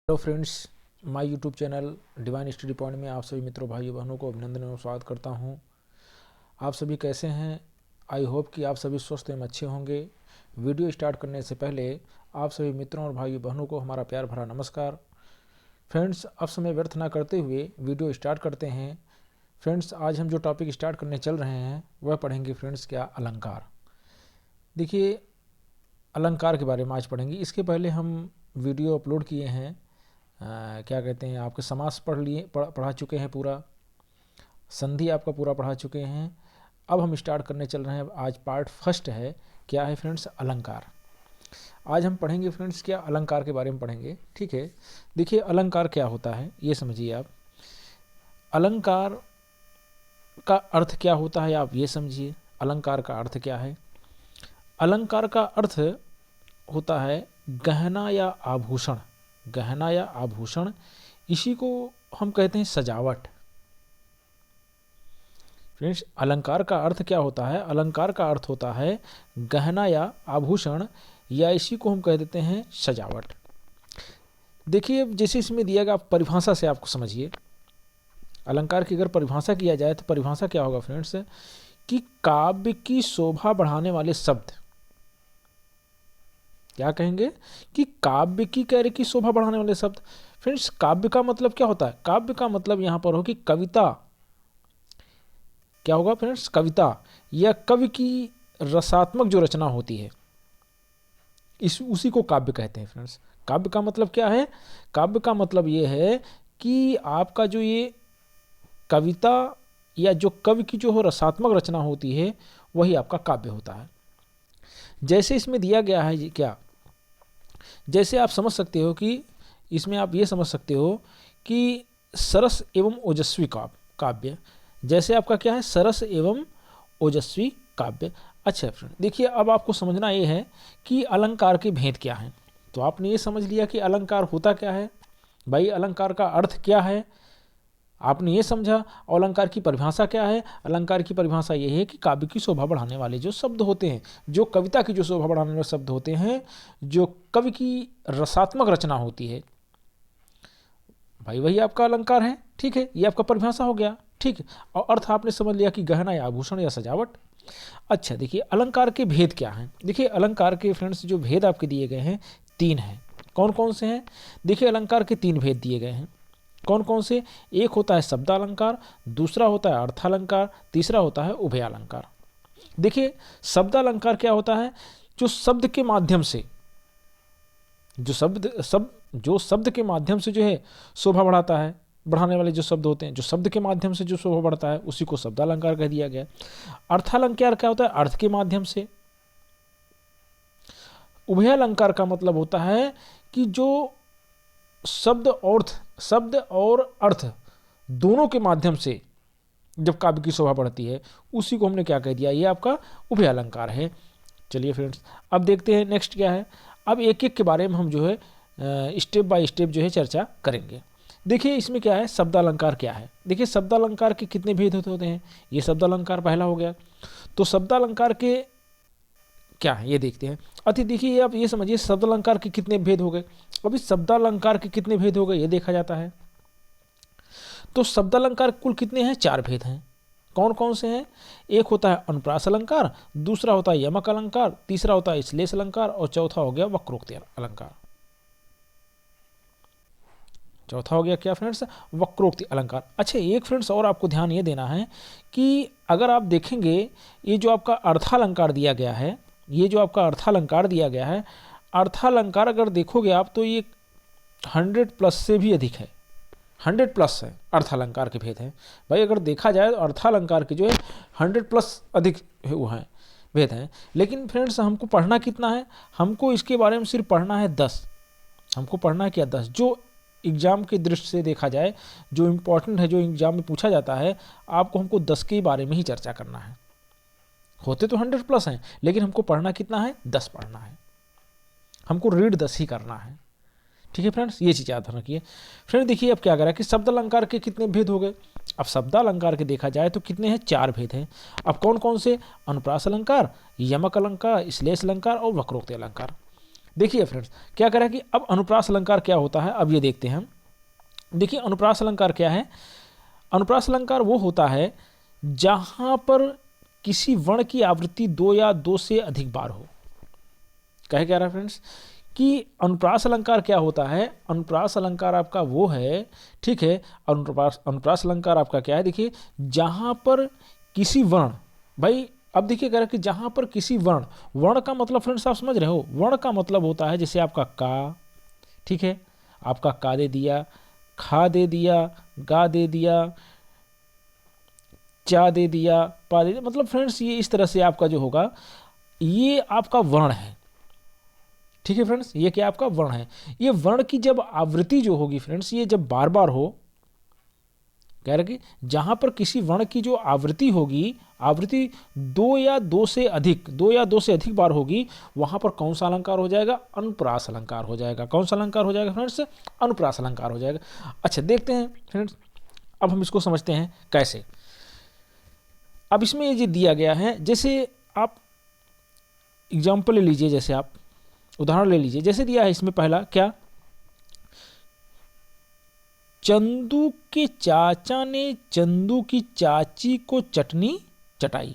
Hello friends, my YouTube channel divine study point में आप सभी मित्रों भाइयों बहनों को अभिनंदन एवं स्वागत करता हूं। आप सभी कैसे हैं? आई होप कि आप सभी स्वस्थ एवं अच्छे होंगे। वीडियो स्टार्ट करने से पहले आप सभी मित्रों और भाइयों बहनों को हमारा प्यार भरा नमस्कार। फ्रेंड्स, अब समय व्यर्थ ना करते हुए वीडियो स्टार्ट करते हैं। फ्रेंड्स, आज हम जो टॉपिक स्टार्ट करने चल रहे हैं वह पढ़ेंगे फ्रेंड्स क्या अलंकार। देखिए, अलंकार के बारे में आज पढ़ेंगे। इसके पहले हम वीडियो अपलोड किए हैं, क्या कहते हैं, आपके समास पढ़ा चुके हैं, पूरा संधि आपका पूरा पढ़ा चुके हैं। अब हम स्टार्ट करने चल रहे हैं। आज पार्ट फर्स्ट है, क्या है फ्रेंड्स, अलंकार। आज हम पढ़ेंगे फ्रेंड्स क्या अलंकार के बारे में पढ़ेंगे। ठीक है, देखिए अलंकार क्या होता है ये समझिए आप। अलंकार का अर्थ क्या होता है आप ये समझिए। अलंकार का अर्थ क्या है? अलंकार का अर्थ होता है गहना या आभूषण। गहना या आभूषण, इसी को हम कहते हैं सजावट। फ्रेंड्स, अलंकार का अर्थ क्या होता है? अलंकार का अर्थ होता है गहना या आभूषण, या इसी को हम कह देते हैं सजावट। देखिए, जैसे इसमें दिया गया, परिभाषा से आपको समझिए। अलंकार की अगर परिभाषा किया जाए तो परिभाषा क्या होगा फ्रेंड्स, कि काव्य की शोभा बढ़ाने वाले शब्द। क्या कहेंगे? कि काव्य की कार्य की शोभा बढ़ाने वाले शब्द। फ्रेंड्स, काव्य का मतलब क्या होता है? काव्य का मतलब यहां पर हो कि कविता। क्या होगा फ्रेंड्स? कविता या कवि की रसात्मक जो रचना होती है, उसी को काव्य कहते हैं फ्रेंड्स। काव्य का मतलब क्या है? काव्य का मतलब ये है कि आपका जो ये कविता या जो कवि की जो रसात्मक रचना होती है वही आपका काव्य होता है। जैसे इसमें दिया गया है ये क्या, जैसे आप समझ सकते हो कि इसमें आप ये समझ सकते हो कि सरस एवं ओजस्वी काव्य। जैसे आपका क्या है, सरस एवं ओजस्वी काव्य। अच्छा फ्रेंड, देखिए अब आपको समझना ये है कि अलंकार के भेद क्या हैं। तो आपने ये समझ लिया कि अलंकार होता क्या है, भाई अलंकार का अर्थ क्या है, आपने ये समझा। और अलंकार की परिभाषा क्या है? अलंकार की परिभाषा ये है कि काव्य की शोभा बढ़ाने वाले जो शब्द होते हैं, जो कविता की जो शोभा बढ़ाने वाले शब्द होते हैं, जो कवि की रसात्मक रचना होती है, भाई वही आपका अलंकार है। ठीक है, ये आपका परिभाषा हो गया। ठीक है, और अर्थ आपने समझ लिया कि गहना या आभूषण या सजावट। अच्छा, देखिए अलंकार के भेद क्या हैं। देखिए अलंकार के फ्रेंड्स जो भेद आपके दिए गए हैं 3 हैं। कौन कौन से हैं? देखिए अलंकार के 3 भेद दिए गए हैं। कौन कौन से? एक होता है शब्दालंकार, दूसरा होता है अर्थालंकार, तीसरा होता है उभयालंकार। देखिए शब्दालंकार क्या होता है? जो शब्द के माध्यम से, जो शब्द के माध्यम से जो है शोभा बढ़ाता है, बढ़ाने वाले जो शब्द होते हैं, जो शब्द के माध्यम से जो शोभा बढ़ता है उसी को शब्दालंकार कह दिया गया। अर्थालंकार क्या होता है? अर्थ के माध्यम से। उभयालंकार का मतलब होता है कि जो शब्द और अर्थ दोनों के माध्यम से जब काव्य की शोभा बढ़ती है उसी को हमने क्या कह दिया, ये आपका उभयालंकार है। चलिए फ्रेंड्स, अब देखते हैं नेक्स्ट क्या है। अब एक एक के बारे में हम जो है स्टेप बाय स्टेप जो है चर्चा करेंगे। देखिए इसमें क्या है, शब्दालंकार क्या है। देखिए शब्दालंकार के कितने भेद होते हैं। ये शब्दालंकार पहला हो गया। तो शब्दालंकार के क्या है ये देखते हैं। अति देखिए आप ये समझिए शब्दालंकार के कितने भेद हो गए। अभी शब्दालंकार के कितने भेद हो गए ये देखा जाता है। तो शब्दालंकार कुल कितने हैं? 4 भेद हैं। कौन कौन से हैं? एक होता है अनुप्रास अलंकार, दूसरा होता है यमक अलंकार, तीसरा होता है श्लेष अलंकार, और चौथा हो गया वक्रोक्ति अलंकार। चौथा हो गया क्या फ्रेंड्स? वक्रोक्ति अलंकार। अच्छा एक फ्रेंड्स और आपको ध्यान ये देना है कि अगर आप देखेंगे ये जो आपका अर्थालंकार दिया गया है, ये जो आपका अर्थालंकार दिया गया है, अर्थालंकार अगर देखोगे आप तो ये 100+ से भी अधिक है। 100+ है अर्थालंकार के भेद हैं। भाई अगर देखा जाए तो अर्थालंकार के जो है 100+ अधिक वो हैं, भेद हैं। लेकिन फ्रेंड्स हमको पढ़ना कितना है? हमको इसके बारे में सिर्फ पढ़ना है 10। हमको पढ़ना है क्या? 10। जो एग्जाम के दृष्टि से देखा जाए, जो इम्पोर्टेंट है, जो एग्जाम में पूछा जाता है, आपको हमको 10 के बारे में ही चर्चा करना है। होते तो 100+ हैं, लेकिन हमको पढ़ना कितना है? 10 पढ़ना है। हमको रीड 10 ही करना है। ठीक है फ्रेंड्स, ये चीज़ याद रखिए। फ्रेंड देखिए अब क्या करा कि शब्दालंकार के कितने भेद हो गए। अब शब्दालंकार के देखा जाए तो कितने हैं? 4 भेद हैं। अब कौन कौन से? अनुप्रास अलंकार, यमक अलंकार, श्लेष अलंकार और वक्रोक्ति अलंकार। देखिए फ्रेंड्स क्या कह रहा है कि अब अनुप्रास अलंकार क्या होता है, अब ये देखते हैं हम। देखिए अनुप्रास अलंकार क्या है। अनुप्रास अलंकार वो होता है जहां पर किसी वर्ण की आवृत्ति दो या दो से अधिक बार हो। कहे क्या रहा है फ्रेंड्स कि अनुप्रास अलंकार क्या होता है। अनुप्रास अलंकार आपका वो है, ठीक है, अनुप्रास अलंकार आपका क्या है, देखिए जहां पर किसी वर्ण, भाई अब देखिए कह रहा है कि जहां पर किसी वर्ण, वर्ण का मतलब फ्रेंड्स आप समझ रहे हो, वर्ण का मतलब होता है जैसे आपका का, ठीक है, आपका का दे दिया, खा दे दिया, गा दे दिया, चा दे दिया, पा दे दिया, मतलब फ्रेंड्स ये इस तरह से आपका जो होगा ये आपका वर्ण है। ठीक है फ्रेंड्स, ये क्या आपका वर्ण है। ये वर्ण की जब आवृत्ति जो होगी फ्रेंड्स, ये जब बार बार हो, कह रहे कि जहां पर किसी वर्ण की जो आवृत्ति होगी, आवृत्ति दो या दो से अधिक बार होगी, वहां पर कौन सा अलंकार हो जाएगा, अनुप्रास अलंकार हो जाएगा। कौन सा अलंकार हो जाएगा फ्रेंड्स, अनुप्रास अलंकार हो जाएगा। अच्छा देखते हैं फ्रेंड्स, अब हम इसको समझते हैं कैसे। अब इसमें ये जो दिया गया है, जैसे आप एग्जाम्पल ले लीजिए, जैसे आप उदाहरण ले लीजिए, जैसे दिया है इसमें पहला क्या, चंदू के चाचा ने चंदू की चाची को चटनी चटाई।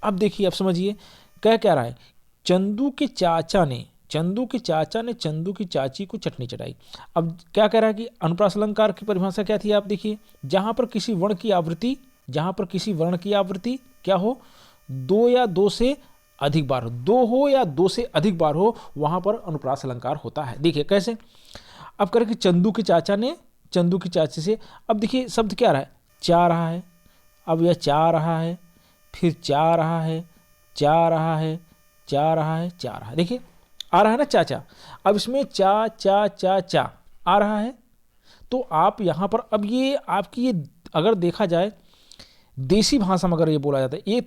अब देखिए, अब समझिए क्या रहा है, चंदू के चाचा ने चंदू की चाची को चटनी चटाई। अब क्या कह रहा है कि अनुप्रास अलंकार की परिभाषा क्या थी, आप देखिए जहां पर किसी वर्ण की आवृत्ति क्या हो, दो या दो से अधिक बार हो, दो हो या दो से अधिक बार हो, वहां पर अनुप्रास अलंकार होता है। देखिए कैसे, अब करें कि चंदू के चाचा ने चंदू की चाची से, अब देखिए शब्द क्या रहा है, चा रहा है, अब यह चा रहा है, फिर चा रहा है, चा रहा है, चा रहा है, चा रहा है, देखिए आ रहा है ना चाचा। अब इसमें चा चा चा चा आ रहा है, तो आप यहाँ पर अब ये आपकी, ये अगर देखा जाए देसी भाषा में अगर ये बोला जाता है,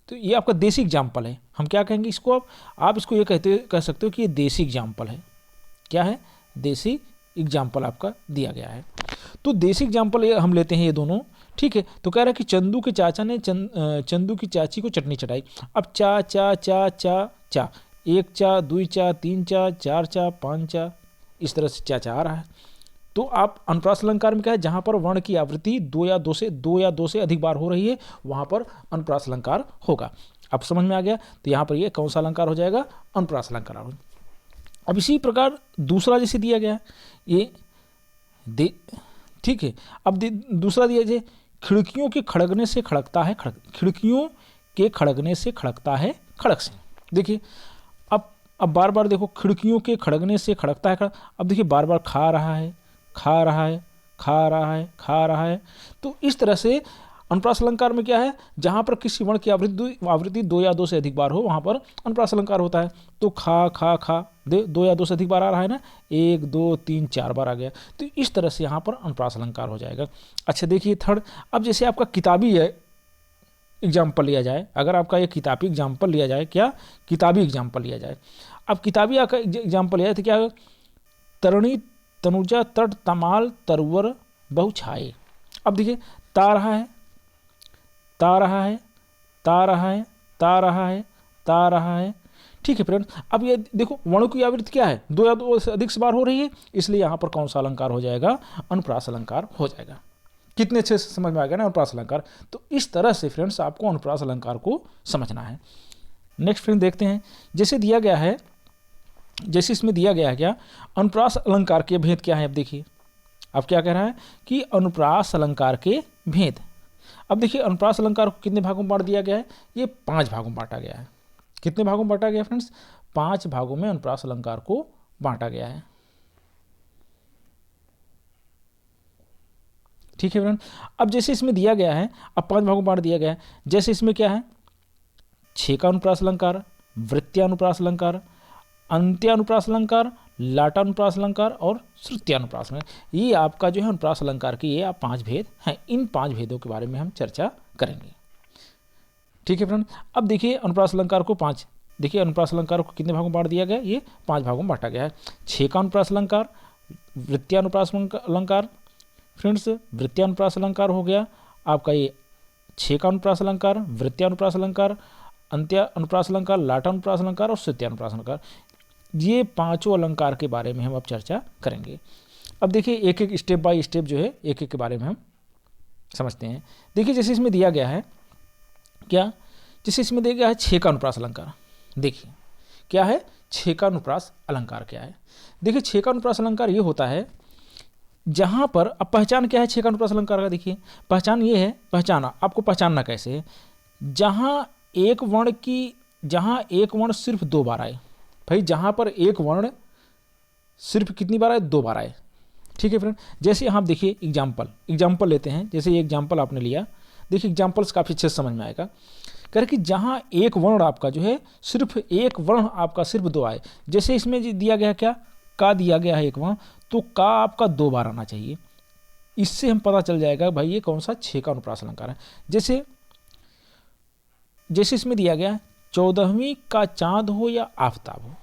तो ये आपका देसी एग्जाम्पल है। हम क्या कहेंगे इसको, अब आप इसको ये कह सकते हो कि ये देसी एग्जाम्पल है। क्या है, देसी एग्जाम्पल आपका दिया गया है। तो देसी एग्जाम्पल हम लेते हैं ये दोनों, ठीक है। तो कह रहा है कि चंदू के चाचा ने चंदू की चाची को चटनी चटाई। अब चा चा चा चा चा, एक चा, दुई चा, तीन चा, चार चा, पाँच चा, इस तरह से चा चा आ रहा है। तो आप अनुप्रास अलंकार में क्या है, जहां पर वर्ण की आवृत्ति दो या दो से अधिक बार हो रही है, वहां पर अनुप्रास अलंकार होगा। अब समझ में आ गया। तो यहां पर ये कौन सा अलंकार हो जाएगा, अनुप्रास अलंकार। अब इसी प्रकार दूसरा जैसे दिया गया ये ठीक है। अब दूसरा दिया जाए, खिड़कियों के खड़कने से खड़कता है खड़क, खिड़कियों के खड़कने से खड़कता है खड़क से। देखिए अब बार बार देखो, खिड़कियों के खड़कने से खड़कता है खड़क। अब देखिए बार बार खा रहा है, खा रहा है, खा रहा है, खा रहा है। तो इस तरह से अनुप्रास अलंकार में क्या है, जहां पर किसी वर्ण की आवृत्ति दो या दो से अधिक बार हो, वहां पर अनुप्रास अलंकार होता है। तो खा खा खा दो या दो से अधिक बार आ रहा है ना, एक दो तीन चार बार आ गया, तो इस तरह से यहाँ पर अनुप्रास अलंकार हो जाएगा। अच्छा देखिए थर्ड, अब जैसे आपका किताबी एग्जाम्पल लिया जाए, अगर आपका ये किताबी एग्जाम्पल लिया जाए, क्या किताबी एग्जाम्पल लिया जाए, अब किताबी एग्जाम्पल लिया जाए तो क्या, तरणी तनुजा तट तमाल तरवर बहु छाए। अब देखिए ता रहा है, ता रहा है, ता रहा है, ता रहा है, ता रहा है, ठीक है फ्रेंड। अब ये देखो वर्णों की आवृत्ति क्या है, दो या दो से अधिक बार हो रही है, इसलिए यहाँ पर कौन सा अलंकार हो जाएगा, अनुप्रास अलंकार हो जाएगा। कितने अच्छे से समझ में आ गया ना अनुप्रास अलंकार। तो इस तरह से फ्रेंड्स आपको अनुप्रास अलंकार को समझना है। नेक्स्ट फ्रेंड देखते हैं, जैसे दिया गया है, जैसे इसमें दिया गया है क्या, अनुप्रास अलंकार के भेद क्या है। अब देखिए अब क्या कह रहा है कि अनुप्रास अलंकार के भेद। अब देखिए अनुप्रास अलंकार को कितने भागों में बांट दिया गया है, ये 5 भागों में बांटा गया है। कितने भागों में बांटा गया फ्रेंड्स, 5 भागों में अनुप्रास अलंकार को बांटा गया है। ठीक है फ्रेंड। अब जैसे इसमें दिया गया है, अब 5 भागों में बांट दिया गया है। जैसे इसमें क्या है, छेका अनुप्रास अलंकार, वृत्त्यानुप्रास अलंकार, अंत्यानुप्रास अलंकार, लाटानुप्रास अलंकार और श्रुत्यानुप्रास अलंकार। ये आपका जो है अनुप्रास अलंकार की ये आप 5 भेद हैं। इन 5 भेदों के बारे में हम चर्चा करेंगे। ठीक है फ्रेंड। अब देखिए अनुप्रास अलंकार को 5, देखिए अनुप्रास अलंकार को कितने भागों में बांट दिया गया, ये 5 भागों में बांटा गया है। छेका अनुप्रास अलंकार, वृत्त्यानुप्रास अलंकार, फ्रेंड्स वृत्त्यानुप्रास अलंकार हो गया आपका, ये छेका अनुप्रास अलंकार, वृत्त्यानुप्रास अलंकार, अंत्य अनुप्रास अलंकार, लाटा अनुप्रास अलंकार और श्रुत्यानुप्रास अलंकार। ये पांचों अलंकार के बारे में हम अब चर्चा करेंगे। अब देखिए एक एक स्टेप बाय स्टेप जो है एक एक के बारे में हम समझते हैं। देखिए जैसे इसमें दिया गया है क्या, जैसे इसमें दिया गया है छः का अनुप्रास अलंकार। देखिए क्या है छः का अनुप्रास अलंकार क्या है। देखिए छः का अनुप्रास अलंकार ये होता है जहाँ पर, अब पहचान क्या है छः का अनुप्रास अलंकार का, देखिए पहचान ये है, पहचाना आपको पहचानना कैसे है, जहाँ एक वर्ण सिर्फ दो बार आए। भाई जहाँ पर एक वर्ण सिर्फ कितनी बार आए, दो बार आए। ठीक है फ्रेंड, जैसे यहाँ देखिए एग्जाम्पल लेते हैं। जैसे ये एग्जाम्पल आपने लिया, देखिए एग्जाम्पल्स काफ़ी अच्छे से समझ में आएगा। कह रहे कि जहाँ एक वर्ण आपका जो है सिर्फ एक वर्ण आपका सिर्फ दो आए, जैसे इसमें दिया गया क्या, का दिया गया है एक वर्ण, तो का आपका दो बार आना चाहिए। इससे हम पता चल जाएगा भाई ये कौन सा छः का अनुप्रास अलंकार है। जैसे इसमें दिया गया 14वीं का चांद हो या आफताब हो।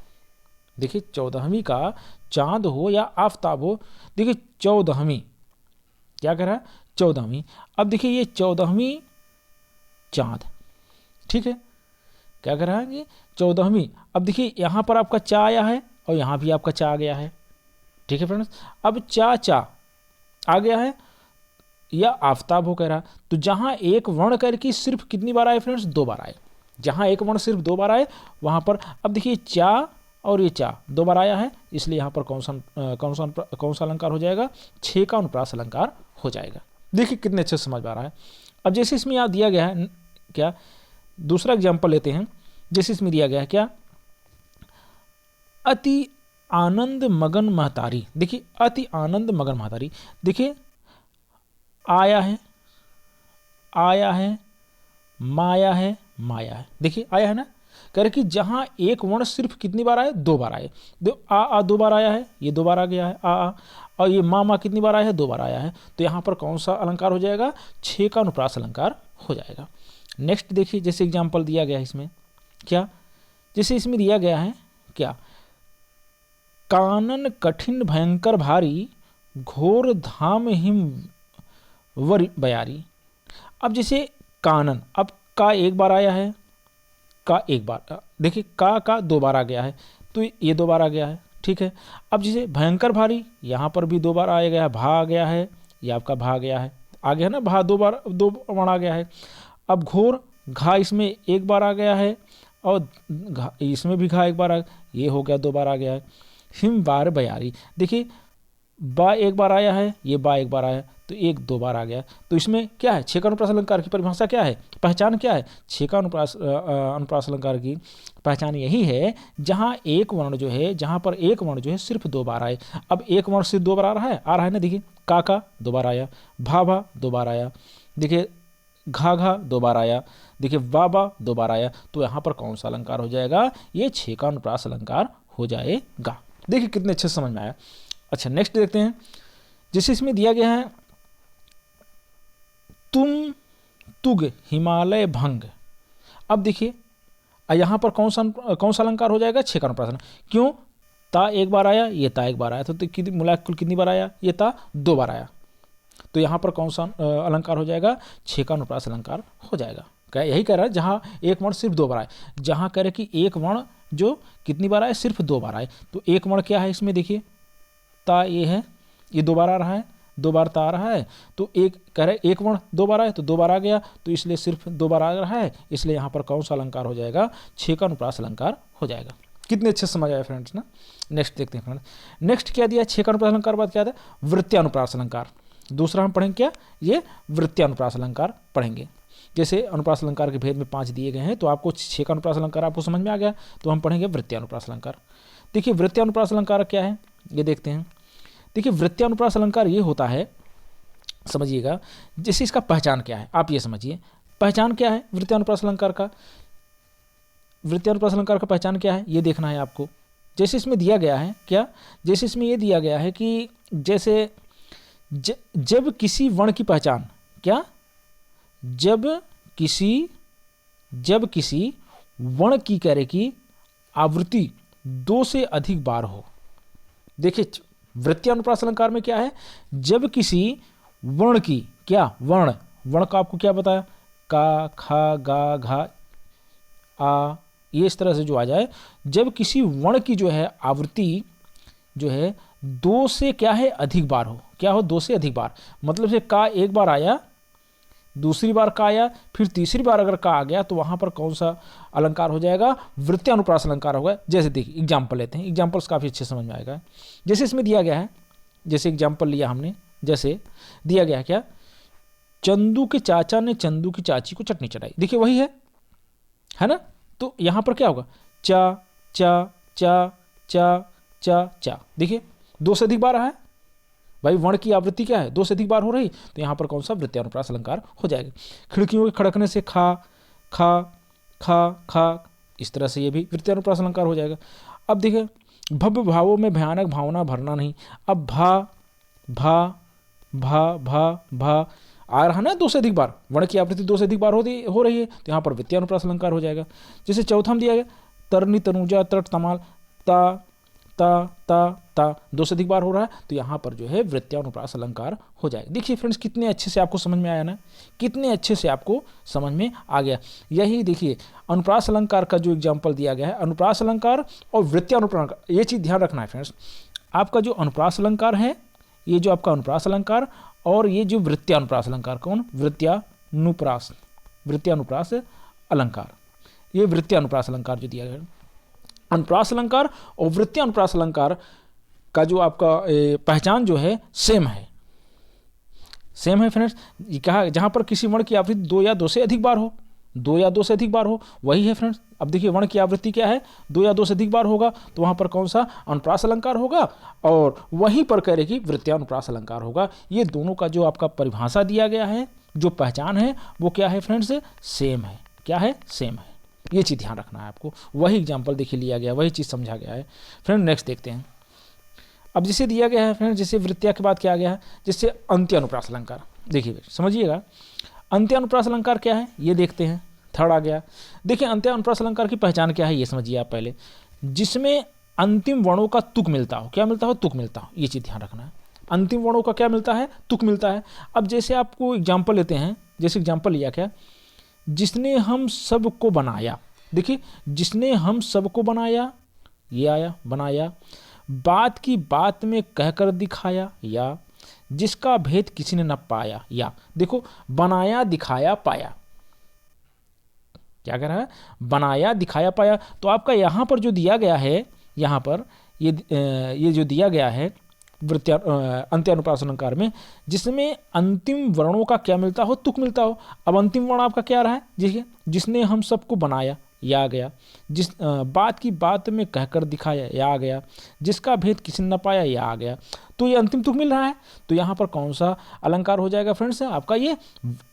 देखिए 14वीं का चांद हो या आफताब हो। देखिए 14वीं क्या कह रहा है, 14वीं। अब देखिए ये 14वीं चांद, ठीक है, क्या कह रहा है ये 14वीं। अब देखिए यहाँ पर आपका चा आया है और यहाँ भी आपका चा आ गया है। ठीक है फ्रेंड्स, अब चा आ गया है या आफताब हो कह रहा, तो जहाँ एक वर्ण करके सिर्फ कितनी बार आए फ्रेंड्स, दो बार आए। जहाँ एक वर्ण सिर्फ दो बार आए वहाँ पर, अब देखिए चा और ये चा दो बार आया है, इसलिए यहाँ पर कौन सा अलंकार हो जाएगा, छः का अनुप्रास अलंकार हो जाएगा। देखिए कितने अच्छे से समझ में आ रहा है। अब जैसे इसमें यहाँ दिया गया है क्या, दूसरा एग्जाम्पल लेते हैं। जैसे इसमें दिया गया है क्या, अति आनंद मगन महतारी। देखिए अति आनंद मगन महतारी, देखिए आया है माया है, देखिए आया है ना। कह रहे कि जहाँ एक वर्ण सिर्फ कितनी बार आए, दो बार आए। आ दो बार आया है, ये दो बार आ गया है आ, और ये मा कितनी बार आया है, दो बार आया है। तो यहाँ पर कौन सा अलंकार हो जाएगा, छः का अनुप्रास अलंकार हो जाएगा। नेक्स्ट देखिए जैसे एग्जाम्पल दिया गया है इसमें क्या, जैसे इसमें दिया गया है क्या, कानन कठिन भयंकर भारी घोर धाम हिम वर बयारी। अब जैसे कानन, अब का एक बार आया है, का एक बार, देखिए का दो बार आ गया है, तो ये दो बार आ गया है। ठीक है, अब जैसे भयंकर भारी, यहाँ पर भी दो बार आ गया है, भा आ गया है, ये आपका भा गया है, आ गया ना, भा दो बार आ गया है। अब घोर, घा इसमें एक बार आ गया है और इसमें भी घा एक बार ये हो गया, दो बार आ गया है। हिम बार बयारी, देखिए बा एक बार आया है, ये बा एक बार आया, तो एक दो बार आ गया। तो इसमें क्या है, छः का अनुप्रास अलंकार की परिभाषा क्या है, पहचान क्या है, छः का अनुप्रास अलंकार की पहचान यही है जहाँ एक वर्ण जो है, जहाँ पर एक वर्ण जो है सिर्फ दो बार आए। अब एक वर्ण सिर्फ दो बार आ रहा है ना, देखिए का दो बार आया, भा दो बार आया, देखिए घा दो बार आया, देखिए बा दो बार आया। तो यहाँ पर कौन सा अलंकार हो जाएगा, ये छः का अनुप्रास अलंकार हो जाएगा। देखिए कितने अच्छे से समझ में आया। अच्छा नेक्स्ट देखते हैं, जैसे इसमें दिया गया है तुम तुग हिमालय भंग। अब देखिए यहाँ पर कौन सा अलंकार हो जाएगा, छः का अनुप्रास। क्यों, ता एक बार आया, ये ता एक बार आया, तो मिला कुल कितनी बार आया, ये ता दो बार आया। तो यहाँ पर कौन सा अलंकार हो जाएगा, छः का अनुप्रास अलंकार हो जाएगा। क्या यही कह रहा है, जहाँ एक वर्ण सिर्फ दो बार आए, जहाँ कह रहे कि एक वर्ण जो कितनी बार आए, सिर्फ दो बार आए। तो एक वर्ण क्या है इसमें, देखिए ता ये है, ये दो बार आ रहा है, दो बार ता आ रहा है, तो एक कह रहे एक वर्ण दो बार आए तो दो बार आ गया, तो इसलिए सिर्फ दो बार आ रहा है, इसलिए यहाँ पर कौन सा अलंकार हो जाएगा, छः का अनुप्रास अलंकार हो जाएगा। कितने अच्छे समझ आए फ्रेंड्स ना। नेक्स्ट देखते हैं फ्रेंड्स, नेक्स्ट क्या दिया, छः का अनुप्रास अलंकार बाद क्या था, वृत्त्यानुप्रास अलंकार। दूसरा हम पढ़ेंगे क्या, ये वृत्त्यानुप्रास अलंकार पढ़ेंगे। जैसे अनुप्रास अलंकार के भेद में 5 दिए गए हैं, तो आपको छः का अनुप्रास अलंकार आपको समझ में आ गया, तो हम पढ़ेंगे वृत्त्यानुप्रास अलंकार। देखिए वृत्त्यानुप्रास अलंकार क्या है, ये देखते हैं। देखिए वृत्त्यानुप्रास अलंकार ये होता है, समझिएगा, जैसे इसका पहचान क्या है, आप ये समझिए पहचान क्या है वृत्त्यानुप्रास अलंकार का। वृत्त्यानुप्रास अलंकार का पहचान क्या है, ये देखना है आपको। जैसे इसमें दिया गया है क्या, जैसे इसमें ये दिया गया है कि जैसे जब किसी वर्ण की पहचान क्या, जब किसी वर्ण की कह रहे की आवृत्ति दो से अधिक बार हो। देखिए वृत्त्यानुप्रास अलंकार में क्या है, जब किसी वर्ण की क्या, वर्ण का आपको क्या बताया, का खा गा घा आ ये इस तरह से जो आ जाए, जब किसी वर्ण की जो है आवृत्ति जो है 2 से क्या है अधिक बार हो। क्या हो? 2 से अधिक बार, मतलब से का एक बार आया, दूसरी बार का आया, फिर तीसरी बार अगर का आ गया तो वहां पर कौन सा अलंकार हो जाएगा? वृत्यानुप्रास अलंकार होगा। जैसे देखिए एग्जाम्पल लेते हैं, एग्जाम्पल्स काफ़ी अच्छे समझ में आएगा। जैसे इसमें दिया गया है, जैसे एग्जाम्पल लिया हमने, जैसे दिया गया क्या, चंदू के चाचा ने चंदू की चाची को चटनी चढ़ाई। देखिए वही है ना। तो यहां पर क्या होगा? चा चा चा चा चा चा। देखिए 2 से अधिक बार है भाई, वर्ण की आवृत्ति क्या है? 2 से अधिक बार हो रही, तो यहां पर कौन सा? वृत्यानुप्रास अलंकार हो जाएगा। खिड़कियों के खड़कने से खा खा खा खा, इस तरह से ये भी वृत्यानुप्रास अलंकार हो जाएगा। अब देखिए भव्य भावों में भयानक भावना भरना नहीं। अब भा भा भा भा भा आ रहा ना 2 से अधिक बार, वर्ण की आवृत्ति 2 से अधिक बार हो रही है, तो यहाँ पर वृत्यानुप्रास अलंकार हो जाएगा। जैसे चौथा में दिया गया तरनी तनुजा तट तमाल, ता ता ता ता 2 से अधिक बार हो रहा है, तो यहाँ पर जो है वृत्यानुप्रास अलंकार हो जाएगा। देखिए फ्रेंड्स कितने अच्छे से आपको समझ में आया ना, कितने अच्छे से आपको समझ में आ गया। यही देखिए अनुप्रास अलंकार का जो एग्जाम्पल दिया गया है, अनुप्रास अलंकार और वृत्यानुप्रास, ये चीज़ ध्यान रखना है फ्रेंड्स। आपका जो अनुप्रास अलंकार है, ये जो आपका अनुप्रास अलंकार, और ये जो वृत्यानुप्रास अलंकार, कौन? वृत्यानुप्रास अलंकार, ये वृत्यानुप्रास अलंकार जो दिया गया है। अनुप्रास अलंकार और वृत्यानुप्रास अलंकार का जो आपका पहचान जो है सेम है फ्रेंड्स। कहा जहाँ पर किसी वर्ण की आवृत्ति 2 या 2 से अधिक बार हो, 2 या 2 से अधिक बार हो, वही है फ्रेंड्स। अब देखिए वर्ण की आवृत्ति क्या है? 2 या 2 से अधिक बार होगा, तो वहाँ पर कौन सा? अनुप्रास अलंकार होगा, और वहीं पर कह रहे कि वृत्यानुप्रास अलंकार होगा। ये दोनों का जो आपका परिभाषा दिया गया है, जो पहचान है, वो क्या है फ्रेंड्स? सेम है। क्या है? सेम है। ये चीज़ ध्यान रखना है आपको। वही एग्जाम्पल देखिए लिया गया, वही चीज़ समझा गया है फ्रेंड। नेक्स्ट देखते हैं। अब जिसे दिया गया है फ्रेंड, जैसे वृत्तिया के बाद क्या आ गया है? जिससे अंत्यानुप्रास अलंकार। देखिए समझिएगा, अंत्यानुप्रास अलंकार क्या है ये देखते हैं। थर्ड आ गया, देखिए अंत्यानुप्रास अलंकार की पहचान क्या है ये समझिए आप पहले। जिसमें अंतिम वर्णों का तुक मिलता हो। क्या मिलता हो? तुक मिलता हो। ये चीज़ ध्यान रखना है। अंतिम वर्णों का क्या मिलता है? तुक मिलता है। अब जैसे आपको एग्जाम्पल लेते हैं, जैसे एग्जाम्पल लिया क्या, जिसने हम सबको बनाया। देखिए जिसने हम सबको बनाया, ये आया बनाया। बात की बात में कहकर दिखाया, या जिसका भेद किसी ने न पाया, या देखो बनाया दिखाया पाया, क्या कह रहा है? बनाया दिखाया पाया। तो आपका यहाँ पर जो दिया गया है, यहाँ पर ये जो दिया गया है अंत्यानुप्रास अलंकार में, जिसमें अंतिम वर्णों का क्या मिलता हो? तुक मिलता हो। अब अंतिम वर्ण आपका क्या रहा है? देखिए जिसने हम सबको बनाया, या आ गया। जिस बात की बात में कहकर दिखाया, या आ गया। जिसका भेद किसी ने न पाया, या आ गया। तो ये अंतिम तुक मिल रहा है, तो यहाँ पर कौन सा अलंकार हो जाएगा फ्रेंड्स? आपका ये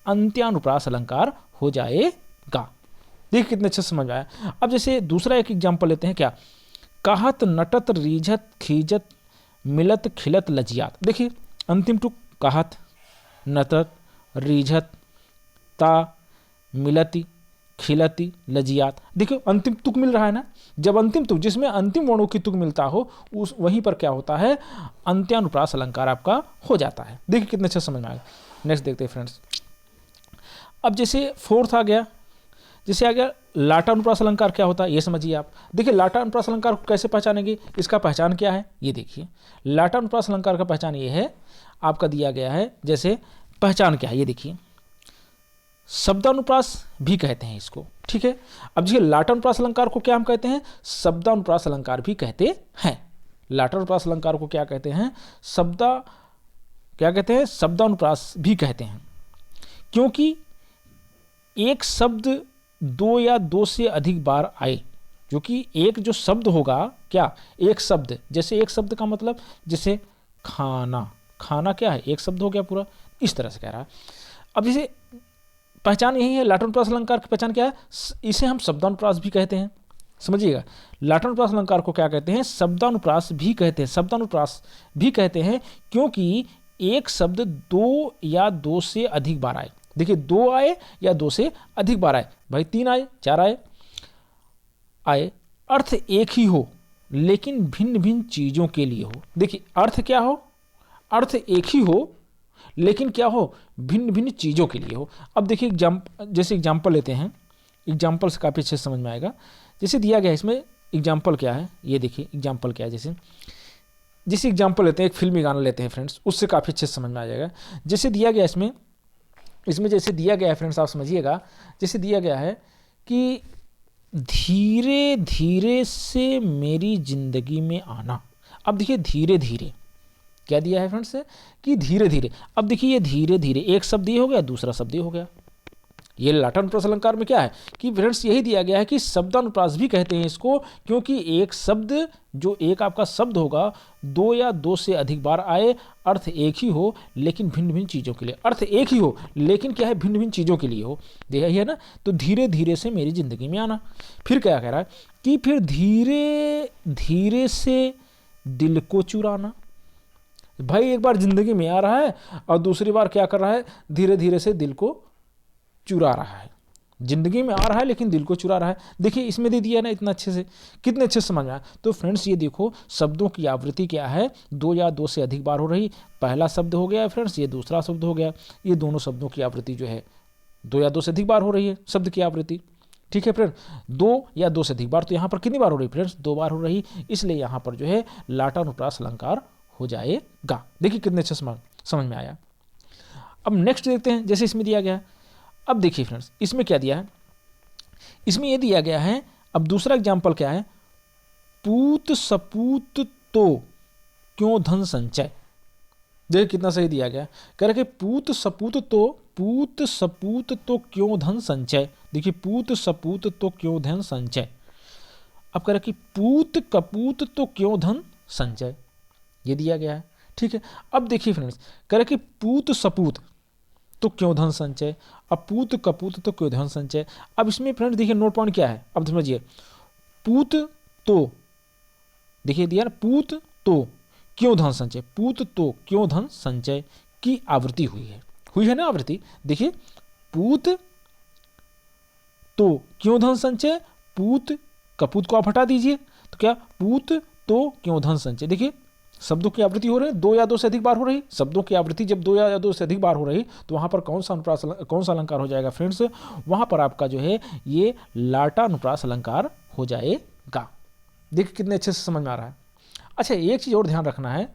अंत्यानुप्रास अलंकार हो जाएगा। देखिए कितने अच्छे समझ में आया। अब जैसे दूसरा एक एग्जाम्पल लेते हैं, क्या? कहत नटत रीझत खीजत मिलत खिलत लजियात। देखिए अंतिम टुक कहत नटत रीझत ता मिलती खिलती लजियात। देखिए अंतिम तुक मिल रहा है ना। जब अंतिम तुक, जिसमें अंतिम वर्णों की तुक मिलता हो, उस वहीं पर क्या होता है? अंत्यानुप्रास अलंकार आपका हो जाता है। देखिए कितने अच्छे समझ में आएगा। नेक्स्ट देखते हैं फ्रेंड्स। अब जैसे फोर्थ आ गया, जैसे आ गया लाटा अनुप्रास अलंकार। क्या होता है ये समझिए आप। देखिए लाटा अनुप्रास अलंकार को कैसे पहचानेंगे? इसका पहचान क्या है ये देखिए। लाटा अनुप्रास अलंकार का पहचान ये है, आपका दिया गया है। जैसे पहचान क्या है ये देखिए, शब्दानुप्रास भी कहते हैं इसको, ठीक है। अब देखिए लाटा अनुप्रास अलंकार को क्या हम कहते हैं? शब्दानुप्रास अलंकार भी कहते हैं। लाटा अनुप्रास अलंकार को क्या कहते हैं? शब्दानुप्रास भी कहते हैं, क्योंकि एक शब्द 2 या 2 से अधिक बार आए। जो कि एक जो शब्द होगा, क्या? एक शब्द, जैसे एक शब्द का मतलब जैसे खाना, खाना क्या है? एक शब्द हो गया पूरा, इस तरह से कह रहा है। अब जैसे पहचान यही है, लाटा अनुप्रास अलंकार की पहचान क्या है? इसे हम शब्दानुप्रास भी कहते हैं, समझिएगा। लाटा अनुप्रास अलंकार को क्या कहते हैं? शब्दानुप्रास भी कहते हैं। शब्दानुप्रास भी कहते हैं क्योंकि एक शब्द 2 या 2 से अधिक बार आए। देखिए 2 आए या 2 से अधिक बार आए, भाई 3 आए 4 आए, अर्थ एक ही हो लेकिन भिन्न भिन्न चीजों के लिए हो। देखिए अर्थ क्या हो? अर्थ एक ही हो लेकिन क्या हो? भिन्न भिन्न चीजों के लिए हो। अब देखिए जैसे एग्जाम्पल लेते हैं, एग्जाम्पल से काफ़ी अच्छे से समझ में आएगा। जैसे दिया गया है इसमें एग्जाम्पल क्या है, ये देखिए एग्जाम्पल क्या है। जैसे एग्जाम्पल लेते हैं, एक फिल्मी गाना लेते हैं फ्रेंड्स, उससे काफ़ी अच्छे से समझ में आ जाएगा। जैसे दिया गया इसमें जैसे दिया गया है फ्रेंड्स, आप समझिएगा, जैसे दिया गया है कि धीरे धीरे से मेरी जिंदगी में आना। अब देखिए धीरे धीरे क्या दिया है फ्रेंड्स कि धीरे धीरे। अब देखिए ये धीरे धीरे एक शब्द ये हो गया, दूसरा शब्द ये हो गया। ये लाटानुप्रास अलंकार में क्या है कि फ्रेंड्स यही दिया गया है कि शब्दानुप्रास भी कहते हैं इसको, क्योंकि एक शब्द जो एक आपका शब्द होगा दो या दो से अधिक बार आए, अर्थ एक ही हो लेकिन भिन्न भिन्न चीज़ों के लिए, अर्थ एक ही हो लेकिन क्या है भिन्न भिन्न चीज़ों के लिए हो। देखा ही है ना। तो धीरे धीरे से मेरी जिंदगी में आना। फिर क्या कह रहा है कि फिर धीरे धीरे से दिल को चुराना। भाई एक बार जिंदगी में आ रहा है और दूसरी बार क्या कर रहा है, धीरे धीरे से दिल को चुरा रहा है। जिंदगी में आ रहा है लेकिन दिल को चुरा रहा है। देखिए इसमें दे दिया ना इतना अच्छे से, कितने अच्छे से समझ में आया। तो फ्रेंड्स ये देखो शब्दों की आवृत्ति क्या है, दो या दो से अधिक बार हो रही। पहला शब्द हो गया फ्रेंड्स, ये दूसरा शब्द हो गया। ये दोनों शब्दों की आवृत्ति जो है दो या दो से अधिक बार हो रही है शब्द की आवृत्ति। ठीक है फ्रेंड, दो या दो से अधिक बार। तो यहाँ पर कितनी बार हो रही फ्रेंड्स, दो बार हो रही, इसलिए यहाँ पर जो है लाटानुप्रास अलंकार हो जाएगा। देखिए कितने अच्छे समझ में आया। अब नेक्स्ट देखते हैं, जैसे इसमें दिया गया है। अब देखिए फ्रेंड्स इसमें क्या दिया है, इसमें ये दिया गया है। अब दूसरा एग्जाम्पल क्या है, पूत सपूत तो क्यों धन संचय। देखिए कितना सही दिया गया, कह रहे कि पूत सपूत तो क्यों धन संचय। देखिए पूत सपूत तो क्यों धन संचय। अब कह रहे कि पूत कपूत तो क्यों धन संचय, ये दिया गया है। ठीक है, अब देखिए फ्रेंड्स कह रहे कि पूत सपूत तो क्यों धन संचय, अब पूत कपूत तो क्यों धन संचय। अब इसमें फ्रेंड्स देखिए नोट पॉइंट क्या है, अब समझिए। पूत तो देखिए दिया ना, पूत तो क्यों धन संचय, पूत तो क्यों धन संचय की आवृत्ति हुई है ना आवृत्ति। देखिए पूत तो क्यों धन संचय, पूत कपूत को आप हटा दीजिए तो क्या पूत तो क्यों धन संचय। देखिए शब्दों की आवृत्ति हो रही है, दो या दो से अधिक बार हो रही। शब्दों की आवृत्ति जब दो या दो से अधिक बार हो रही तो वहां पर कौन सा अलंकार हो जाएगा फ्रेंड्स, वहां पर आपका जो है ये लाटानुप्रास अलंकार हो जाएगा। देखिए कितने अच्छे से समझ में आ रहा है। अच्छा एक चीज़ और ध्यान रखना है,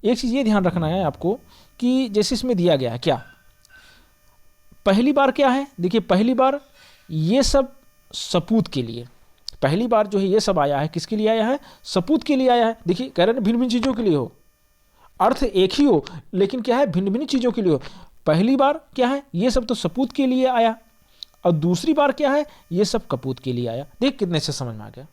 एक चीज़ ये ध्यान रखना है आपको कि जैसे इसमें दिया गया है क्या, पहली बार क्या है, देखिए पहली बार ये सब सपूत के लिए, पहली बार जो है ये सब आया है किसके लिए आया है, सपूत के लिए आया है। देखिए कह रहे हैं भिन्न भिन्न चीज़ों के लिए हो, अर्थ एक ही हो लेकिन क्या है भिन्न भिन्न चीज़ों के लिए हो। पहली बार क्या है ये सब तो सपूत के लिए आया और दूसरी बार क्या है ये सब कपूत के लिए आया। देख कितने से समझ में आ गया।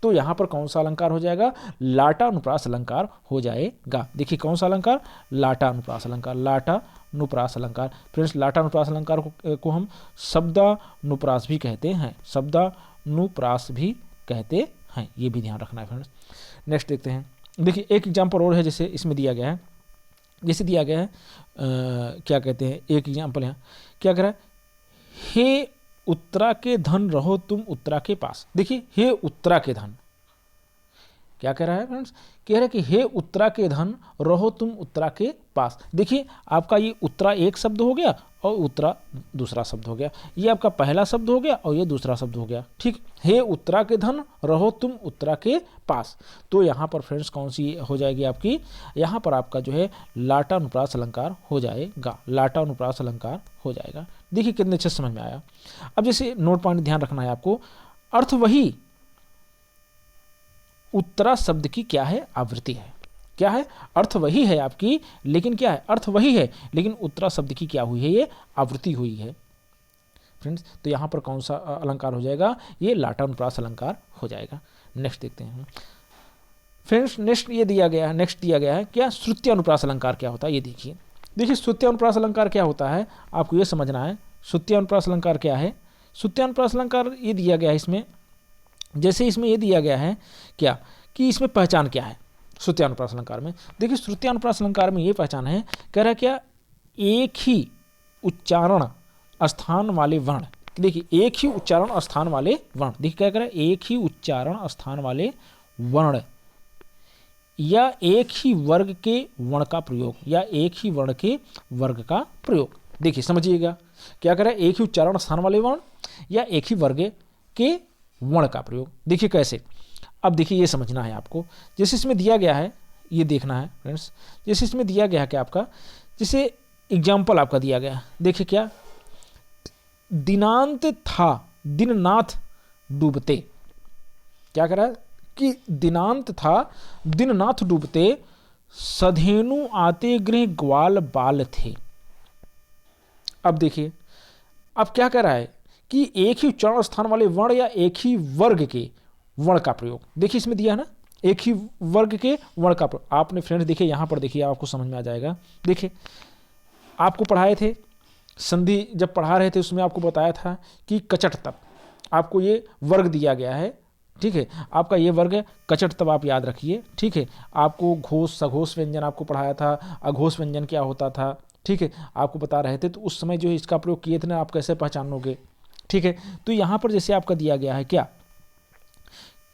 तो यहाँ पर कौन सा अलंकार हो जाएगा, लाटानुप्रास अलंकार हो जाएगा। देखिए कौन सा अलंकार, लाटानुप्रास अलंकार, लाटानुप्रास अलंकार। फ्रेंड्स लाटानुप्रास अलंकार को हम शब्दानुप्रास भी कहते हैं, शब्दानुप्रास भी कहते हैं, ये भी ध्यान रखना है फ्रेंड्स। नेक्स्ट देखते हैं, देखिए एक एग्जाम्पल और है जैसे इसमें दिया गया है, जैसे दिया गया है क्या कहते हैं, एक एग्जाम्पल है क्या कह रहा है, हे उत्तरा के धन रहो तुम उत्तरा के पास। देखिए हे उत्तरा के धन क्या कह रहा है फ्रेंड्स, कह रहा है कि हे उत्तरा के धन रहो तुम उत्तरा के पास। देखिए आपका ये उत्तरा एक शब्द हो गया और उत्तरा दूसरा शब्द हो गया, ये आपका पहला शब्द हो गया और ये दूसरा शब्द हो गया। ठीक, हे उत्तरा के धन रहो तुम उत्तरा के पास। तो यहाँ पर फ्रेंड्स कौन सी हो जाएगी आपकी, यहाँ पर आपका जो है लाटानुप्रास अलंकार हो जाएगा, लाटानुप्रास अलंकार हो जाएगा। देखिए कितने अच्छे समझ में आया। अब जैसे नोट पॉइंट ध्यान रखना है आपको, अर्थ वही उत्तरा शब्द की क्या है आवृत्ति है, क्या है अर्थ वही है आपकी, लेकिन क्या है अर्थ वही है लेकिन उत्तरा शब्द की क्या हुई है, ये आवृत्ति हुई है फ्रेंड्स। तो यहाँ पर कौन सा अलंकार हो जाएगा, ये लाटानुप्रास अलंकार हो जाएगा। नेक्स्ट देखते हैं फ्रेंड्स, नेक्स्ट ये दिया गया है, नेक्स्ट दिया गया है क्या, श्रुत्यानुप्रास अलंकार क्या होता है ये देखिए। देखिए श्रुत्यानुप्रास अलंकार क्या होता है आपको ये समझना है। श्रुत्यानुप्रास अलंकार क्या है, श्रुत्यानुप्रास अलंकार ये दिया गया है इसमें, जैसे इसमें ये दिया गया है क्या कि इसमें पहचान क्या है श्रुत्यानुप्रास अलंकार में। देखिए श्रुत्यानुप्रास अलंकार में ये पहचान है, कह रहा है क्या, एक ही उच्चारण स्थान वाले वर्ण। देखिए एक ही उच्चारण स्थान वाले वर्ण, देखिए क्या कह रहा है, एक ही उच्चारण स्थान वाले वर्ण या एक ही वर्ग के वर्ण का प्रयोग, या एक ही वर्ण के वर्ग का प्रयोग। देखिए समझिएगा क्या कह रहा है, एक ही उच्चारण स्थान वाले वर्ण या एक ही वर्ग के वर्ण का प्रयोग। देखिए कैसे, अब देखिए ये समझना है आपको। जैसे इसमें दिया गया है, ये देखना है फ्रेंड्स, जैसे इसमें दिया गया है क्या आपका, जैसे एग्जाम्पल आपका दिया गया है, देखिए क्या, दिनांत था दिननाथ डूबते। क्या कह रहा है कि दिनांत था दिननाथ डूबते, सधेनु आते गृह ग्वाल बाल थे। अब देखिए, अब क्या कह रहा है कि एक ही उच्चारण स्थान वाले वर्ण या एक ही वर्ग के वर्ण का प्रयोग। देखिए इसमें दिया है ना, एक ही वर्ग के वर्ण का प्रयोग। आपने फ्रेंड्स देखिए यहां पर देखिए, आपको समझ में आ जाएगा। देखिए आपको पढ़ाए थे संधि, जब पढ़ा रहे थे उसमें आपको बताया था कि कचट तब, आपको ये वर्ग दिया गया है, ठीक है, आपका ये वर्ग है कचट तब, आप याद रखिए, ठीक है। आपको घोष सघोष व्यंजन आपको पढ़ाया था, अघोष व्यंजन क्या होता था, ठीक है, आपको बता रहे थे। तो उस समय जो है इसका प्रयोग किए थे ना, आप कैसे पहचानोगे, ठीक है। तो यहाँ पर जैसे आपका दिया गया है क्या,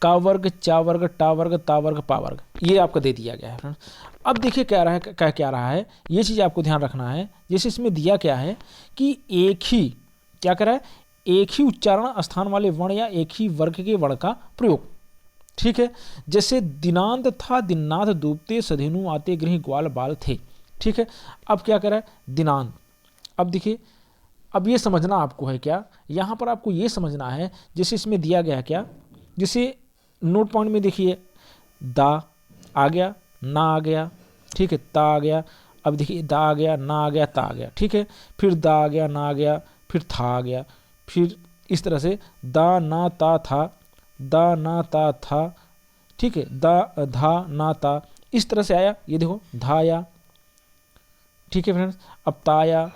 का वर्ग, चा वर्ग, टा वर्ग, ता वर्ग, पा वर्ग, ये आपका दे दिया गया है। अब देखिए क्या रहा है, क्या रहा है, ये चीज़ आपको ध्यान रखना है। जैसे इसमें दिया क्या है कि एक ही, क्या कर रहा है, एक ही उच्चारण स्थान वाले वर्ण या एक ही वर्ग के वर्ण का प्रयोग, ठीक है। जैसे दिनांत था दिननाथ डूबते, सधेनु आते गृह ग्वाल बाल थे, ठीक है। अब क्या कर रहा है, दिनांत। अब देखिए, अब ये समझना आपको है क्या, यहाँ पर आपको ये समझना है, जैसे इसमें दिया गया है क्या, जैसे नोट पॉइंट में देखिए, दा आ गया, ना आ गया, ठीक है, ता आ गया। अब देखिए दा आ गया, ना आ गया, ता आ गया, ठीक है, फिर दा आ गया, ना आ गया, फिर था आ गया, फिर इस तरह से दा ना ता था, दा ना ता था, ठीक है, दा धा ना ता, इस तरह से आया। ये देखो धा आया, ठीक है फ्रेंड्स, अब ता आया,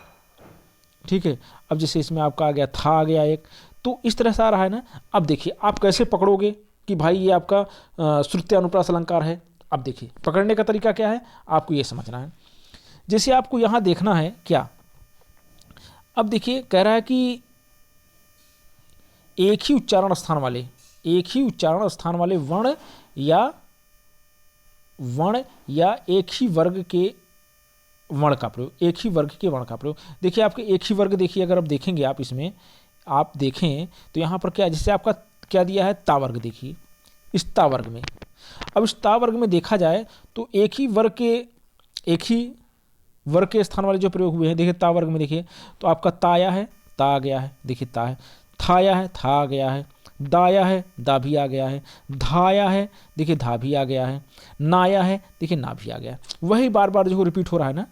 ठीक है। अब जैसे इसमें आपका आ गया था, आ गया एक, तो इस तरह से आ रहा है ना। अब देखिए आप कैसे पकड़ोगे कि भाई ये आपका श्रुत्य अनुप्रास अलंकार है। अब देखिए पकड़ने का तरीका क्या है, आपको ये समझना है। जैसे आपको यहाँ देखना है क्या, अब देखिए कह रहा है कि एक ही उच्चारण स्थान वाले, एक ही उच्चारण स्थान वाले वर्ण या एक ही वर्ग के वर्ण का प्रयोग, एक ही वर्ग के वर्ण का प्रयोग। देखिए आपके एक ही वर्ग, देखिए अगर आप देखेंगे, आप इसमें आप देखें तो यहाँ पर क्या, जैसे आपका क्या दिया है, ता वर्ग। देखिए इस ता वर्ग में, अब इस ता वर्ग में देखा जाए तो एक ही वर्ग के स्थान वाले जो प्रयोग हुए हैं, देखिए ता वर्ग में देखिए तो आपका ताया है, ता आ गया है, देखिए ता है, थाया है, था आ गया है, दाया है, दा भी आ गया है, धाया है, देखिए धा भी आ गया है, नाया है, देखिए ना भी आ गया है। वही बार बार जो रिपीट हो रहा है ना,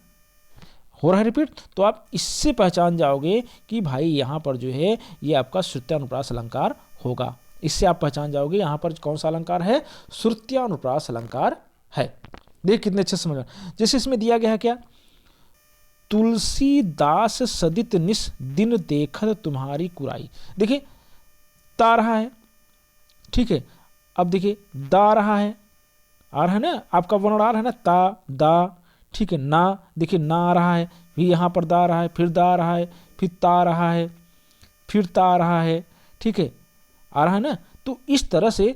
हो रहा है रिपीट, तो आप इससे पहचान जाओगे कि भाई यहाँ पर जो है ये आपका श्रुत्यानुप्रास अलंकार होगा। इससे आप पहचान जाओगे यहाँ पर कौन सा अलंकार है, श्रुत्यानुप्रास अलंकार है। देख कितने अच्छे समझ। जैसे इसमें दिया गया है क्या, तुलसीदास सदित निस दिन देखत तुम्हारी कुराई। देखिए ता रहा है, ठीक है। अब देखिए दा रहा है, आ रहा है ना, आपका वर्ण आ रहा है ना, ता दा, ठीक है। ना देखिए ना आ रहा है, फिर यहाँ पर दा रहा है, फिर दा आ रहा है, फिर ता आ रहा है, फिर ता आ रहा है, ठीक है, आ रहा है ना। तो इस तरह से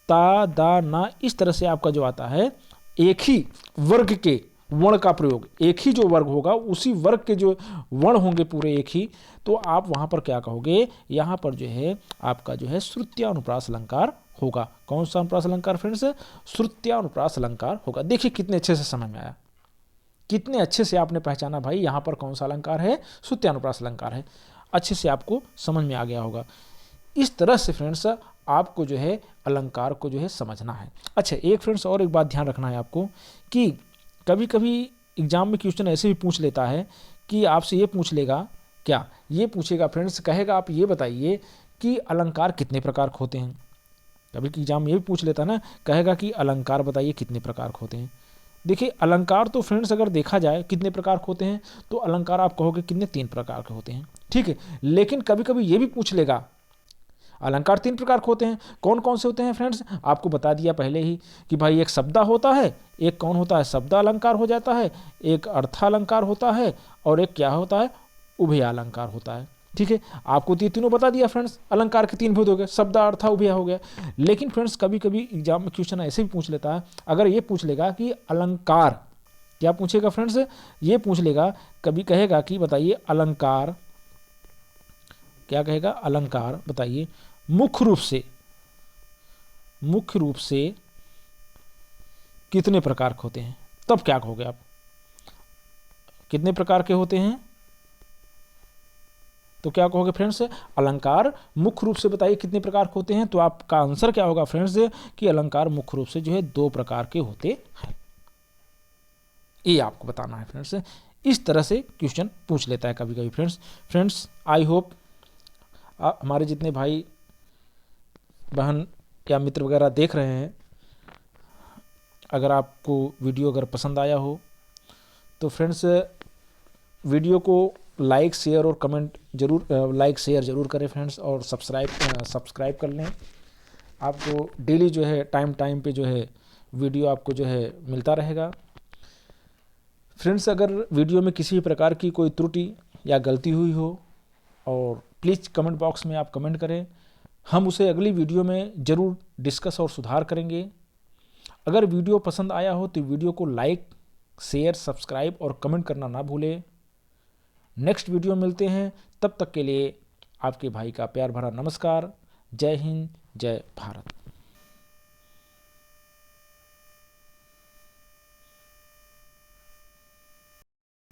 ता दा ना, इस तरह से आपका जो आता है, एक ही वर्ग के वर्ण का प्रयोग, एक ही जो वर्ग होगा उसी वर्ग के जो वर्ण होंगे पूरे एक ही, तो आप वहाँ पर क्या कहोगे, यहाँ पर जो है आपका जो है श्रुत्यानुप्रास अलंकार होगा। कौन सा अनुप्रास अलंकार फ्रेंड्स, श्रुत्यानुप्रास अलंकार होगा। देखिए कितने अच्छे से समझ में आया, कितने अच्छे से आपने पहचाना भाई यहाँ पर कौन सा अलंकार है, श्रुत्यानुप्रास अलंकार है। अच्छे से आपको समझ में आ गया होगा। इस तरह से फ्रेंड्स आपको जो है अलंकार को जो है समझना है। अच्छा एक फ्रेंड्स और एक बात ध्यान रखना है आपको कि कभी कभी एग्जाम में क्वेश्चन ऐसे भी पूछ लेता है कि आपसे ये पूछ लेगा, क्या ये पूछेगा फ्रेंड्स, कहेगा आप ये बताइए कि अलंकार कितने प्रकार के होते हैं। कभी एग्जाम में ये भी पूछ लेता है ना, कहेगा कि अलंकार बताइए कितने प्रकार के होते हैं। देखिए अलंकार तो फ्रेंड्स अगर देखा जाए कितने प्रकार के होते हैं, तो अलंकार आप कहोगे कितने, 3 प्रकार के होते हैं, ठीक है। लेकिन कभी कभी ये भी पूछ लेगा, अलंकार 3 प्रकार के होते हैं, कौन कौन से होते हैं फ्रेंड्स, आपको बता दिया पहले ही कि भाई एक शब्द होता है, एक कौन होता है, शब्द अलंकार हो जाता है, एक अर्थालंकार होता है, और एक क्या होता है, उभय अलंकार होता है, ठीक है। आपको तो ये तीनों बता दिया फ्रेंड्स, अलंकार के 3 भेद हो गए, शब्द अर्थ उभय हो गया। लेकिन फ्रेंड्स कभी कभी एग्जाम में क्वेश्चन ऐसे भी पूछ लेता है, अगर ये पूछ लेगा कि अलंकार, क्या पूछेगा फ्रेंड्स, ये पूछ लेगा, कभी कहेगा कि बताइए अलंकार क्या कहेगा, अलंकार बताइए मुख्य रूप से कितने प्रकार के होते हैं। तब क्या कहोगे आप, कितने प्रकार के होते हैं, तो क्या कहोगे फ्रेंड्स, अलंकार मुख्य रूप से बताइए कितने प्रकार के होते हैं। तो आपका आंसर क्या होगा फ्रेंड्स कि अलंकार मुख्य रूप से जो है 2 प्रकार के होते हैं। ये आपको बताना है फ्रेंड्स। इस तरह से क्वेश्चन पूछ लेता है कभी कभी फ्रेंड्स आई होप हमारे जितने भाई बहन या मित्र वगैरह देख रहे हैं, अगर आपको वीडियो अगर पसंद आया हो तो फ्रेंड्स वीडियो को लाइक शेयर और कमेंट जरूर करें फ्रेंड्स, और सब्सक्राइब कर लें। आपको डेली जो है टाइम पे जो है वीडियो आपको जो है मिलता रहेगा। फ्रेंड्स अगर वीडियो में किसी प्रकार की कोई त्रुटि या गलती हुई हो और प्लीज़ कमेंट बॉक्स में आप कमेंट करें, हम उसे अगली वीडियो में ज़रूर डिस्कस और सुधार करेंगे। अगर वीडियो पसंद आया हो तो वीडियो को लाइक शेयर सब्सक्राइब और कमेंट करना ना भूलें। नेक्स्ट वीडियो मिलते हैं, तब तक के लिए आपके भाई का प्यार भरा नमस्कार। जय हिंद, जय भारत।